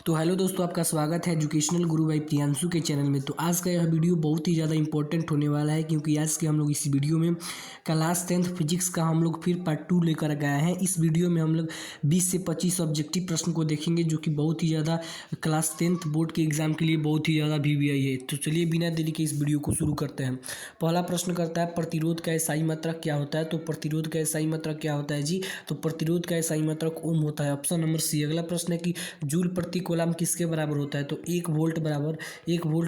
तो हेलो दोस्तों, आपका स्वागत है एजुकेशनल गुरु भाई प्रियांशु के चैनल में। तो आज का यह वीडियो बहुत ही ज़्यादा इंपॉर्टेंट होने वाला है, क्योंकि आज के हम लोग इस वीडियो में क्लास 10th फिजिक्स का हम लोग फिर पार्ट 2 लेकर गए हैं। इस वीडियो में हम लोग 20 से 25 ऑब्जेक्टिव प्रश्न को देखेंगे, जो कि बहुत ही ज़्यादा क्लास 10th बोर्ड के एग्जाम के लिए बहुत ही ज़्यादा VVI है। तो चलिए बिना देरी के इस वीडियो को शुरू करते हैं। पहला प्रश्न करता है, प्रतिरोध का SI मात्रक क्या होता है। तो प्रतिरोध का SI मात्रक क्या होता है जी? तो प्रतिरोध का SI मात्रक ओम होता है, ऑप्शन नंबर सी। अगला प्रश्न है कि जूल प्रति कूलम किसके बराबर होता है। तो 1 वोल्ट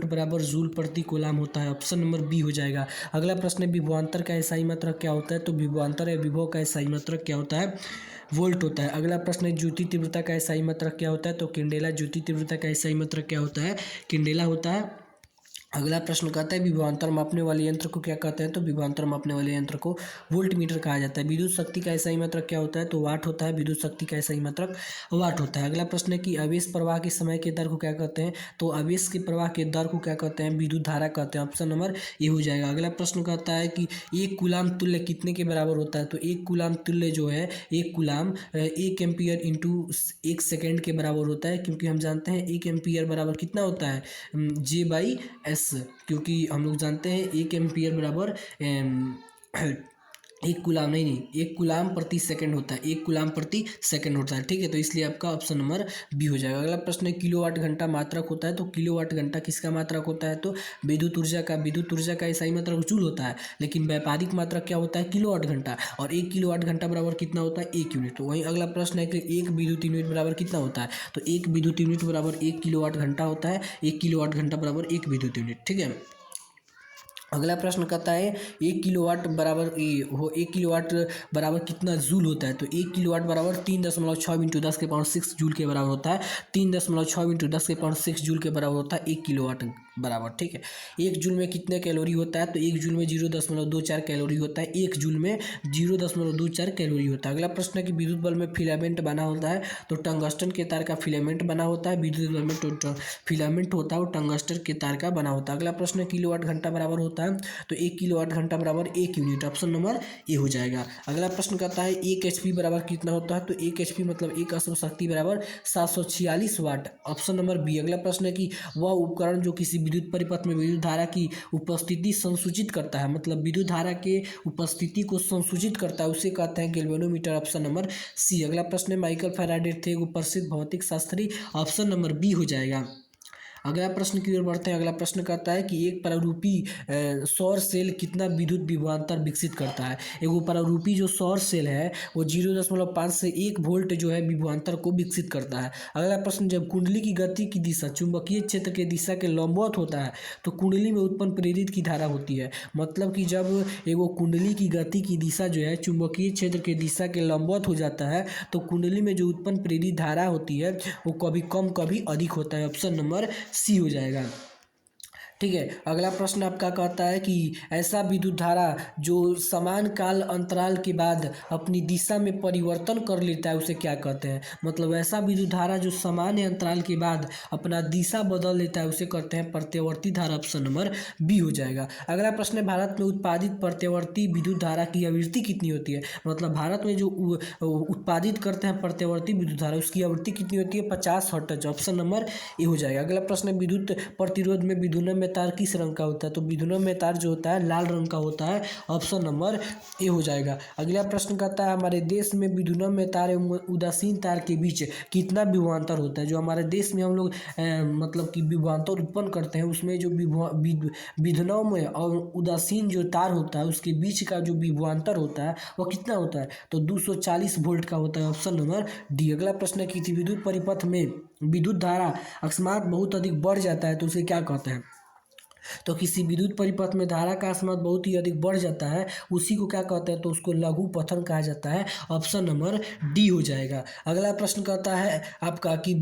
बराबर जूल प्रति कूलम होता है, ऑप्शन नंबर बी हो जाएगा। अगला प्रश्न है, विभवांतर का SI मात्रक क्या होता है। तो विभवांतर या विभव का SI मात्रक क्या होता है? वोल्ट होता है। अगला प्रश्न है, ज्योति तीव्रता का SI मात्रक क्या होता है। तो कैंडेला ज्योति तीव्रता का SI मात्रक क्या होता है? कैंडेला होता है। अगला प्रश्न कहता है, विभवांतर मापने वाले यंत्र को क्या कहते हैं। तो विभवांतर मापने वाले यंत्र को वोल्ट मीटर कहा जाता है। विद्युत शक्ति का SI मात्रक क्या होता है। तो वाट होता है। विद्युत शक्ति का SI मात्रक वाट होता है। अगला प्रश्न है कि आवेश प्रवाह के समय के दर को क्या कहते हैं। तो आवेश के प्रवाह के दर को क्या कहते हैं? विद्युत धारा कहते हैं, ऑप्शन नंबर ए हो जाएगा। अगला प्रश्न कहता है कि एक कूलाम तुल्य कितने के बराबर होता है। तो एक कूलाम तुल्य जो है, एक कूलाम 1 एम्पियर इंटू 1 सेकेंड के बराबर होता है, क्योंकि हम जानते हैं 1 एम्पियर बराबर कितना होता है? J/S। क्योंकि हम लोग जानते हैं 1 एम्पियर बराबर 1 कूलाम प्रति सेकंड होता है। 1 कूलाम प्रति सेकंड होता है, ठीक है। तो इसलिए आपका ऑप्शन नंबर बी हो जाएगा। अगला प्रश्न है, किलोवाट घंटा मात्रक होता है। तो किलोवाट घंटा किसका मात्रक होता है। तो विद्युत ऊर्जा का SI मात्रक जूल होता है, लेकिन व्यापारिक मात्रक क्या होता है? किलोवाट घंटा। और 1 किलोवाट घंटा बराबर कितना होता है? 1 यूनिट। तो वहीं अगला प्रश्न है कि 1 विद्युत यूनिट बराबर कितना होता है। तो 1 विद्युत यूनिट बराबर 1 किलोवाट घंटा होता है। 1 किलोवाट घंटा बराबर 1 विद्युत यूनिट, ठीक है। अगला प्रश्न कहता है, 1 किलोवाट बराबर कितना जूल होता है। तो 1 किलोवाट बराबर 3.6 इंटू 10 के पावर 6 जूल के बराबर होता है। 3.6 इंटू 10 के पावर 6 जूल के बराबर होता है 1 किलोवाट बराबर, ठीक है। 1 जूल में कितने कैलोरी होता है। तो 1 जूल में 0.24 कैलोरी होता है। 1 जूल में 0.24 कैलोरी होता है। अगला प्रश्न है कि विद्युत बल्ब में फिलामेंट बना होता है। तो टंगस्टन के तार का फिलामेंट बना होता है। विद्युत बल्ब में फिलामेंट होता है, वो टंगस्टन के तार का बना होता है। अगला प्रश्न है, किलोवाट घंटा बराबर होता है। तो 1 किलोवाट घंटा बराबर 1 यूनिट, ऑप्शन नंबर ए हो जाएगा। अगला प्रश्न कहता है, 1 HP बराबर कितना होता है। तो 1 HP मतलब 1 अश्व शक्ति बराबर 746 वाट, ऑप्शन नंबर बी। अगला प्रश्न है कि वह उपकरण जो किसी विद्युत परिपथ में विद्युत धारा की उपस्थिति संसूचित करता है, मतलब विद्युत धारा के उपस्थिति को संसूचित करता है, उसे कहते हैं गैल्वेनोमीटर, ऑप्शन नंबर सी। अगला प्रश्न है, माइकल फैराडे थे एक प्रसिद्ध भौतिक शास्त्री, ऑप्शन नंबर बी हो जाएगा। अगला प्रश्न की ओर बढ़ते हैं। अगला प्रश्न कहता है कि एक प्रारूपी सौर सेल कितना विद्युत विभवांतर विकसित करता है। एगो प्रारूपी जो सौर सेल है वो 0.5 से 1 वोल्ट जो है विभवांतर को विकसित करता है। अगला प्रश्न, जब कुंडली की गति की दिशा चुंबकीय क्षेत्र के दिशा के लंबवत होता है तो कुंडली में उत्पन्न प्रेरित की धारा होती है। मतलब कि जब एगो कुंडली की गति की दिशा जो है चुंबकीय क्षेत्र के दिशा के लंबवत हो जाता है तो कुंडली में जो उत्पन्न प्रेरित धारा होती है वो कभी कम कभी अधिक होता है, ऑप्शन नंबर सी हो जाएगा, ठीक है। अगला प्रश्न आपका कहता है कि ऐसा विद्युत धारा जो समान काल अंतराल के बाद अपनी दिशा में परिवर्तन कर लेता है उसे क्या कहते हैं। मतलब ऐसा विद्युत धारा जो समान अंतराल के बाद अपना दिशा बदल लेता है उसे कहते हैं प्रत्यावर्ती धारा, ऑप्शन नंबर बी हो जाएगा। अगला प्रश्न है, भारत में उत्पादित प्रत्यावर्ती विद्युत धारा की आवृत्ति कितनी होती है। मतलब भारत में जो उत्पादित करते हैं प्रत्यावर्ती विद्युत धारा उसकी आवृत्ति कितनी होती है? 50 हर्ट्ज, ऑप्शन नंबर ए हो जाएगा। अगला प्रश्न है, विद्युत प्रतिरोध में विद्युत में तार किस रंग का होता है। तो विद्युत में तार जो होता है लाल रंग का होता है, ऑप्शन नंबर ए हो जाएगा। अगला प्रश्न कहता है, हमारे देश में विद्युत में तार एवं उदासीन तार के बीच कितना विभवांतर होता है। जो हमारे देश में हम लोग मतलब कि विभवांतर उत्पन्न करते हैं उसमें जो विद्युत में और उदासीन जो तार होता है उसके बीच का जो विभवांतर होता है वो कितना होता है। तो 240 वोल्ट का होता है, ऑप्शन नंबर डी। अगला प्रश्न है, किसी विद्युत परिपथ में विद्युत धारा अकस्मात बहुत अधिक बढ़ जाता है तो उसे क्या कहते हैं। तो किसी विद्युत परिपथ में धारा का अकस्मात बहुत ही अधिक बढ़ जाता है उसी को क्या कहते हैं। तो उसको लघु पतन कहा जाता है, ऑप्शन नंबर डी हो जाएगा। अगला प्रश्न कहता है आपका कि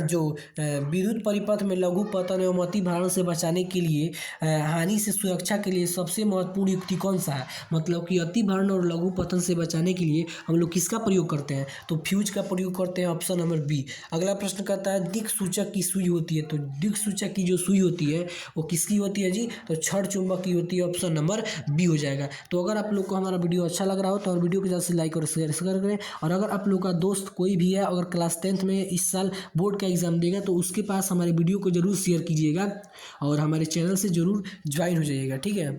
जो विद्युत परिपथ में लघु पतन एवं अति भारण से बचाने के लिए हानि से सुरक्षा के लिए सबसे महत्वपूर्ण युक्ति कौन सा है। मतलब कि अति भारण और लघु पतन से बचाने के लिए हम लोग किसका प्रयोग करते हैं। तो फ्यूज का प्रयोग करते हैं, ऑप्शन नंबर बी। अगला प्रश्न कहता है, दिक् सूचक की सुई होती है। तो दिक् सूचक की जो सुई होती है वो किस किसकी होती है जी? तो क्षण चुंबक की होती है, ऑप्शन नंबर बी हो जाएगा। तो अगर आप लोग को हमारा वीडियो अच्छा लग रहा हो तो और वीडियो को ज़्यादा से लाइक और शेयर करें। और अगर आप लोग का दोस्त कोई भी है अगर क्लास 10th में इस साल बोर्ड का एग्ज़ाम देगा तो उसके पास हमारे वीडियो को ज़रूर शेयर कीजिएगा और हमारे चैनल से ज़रूर ज्वाइन हो जाइएगा, ठीक है।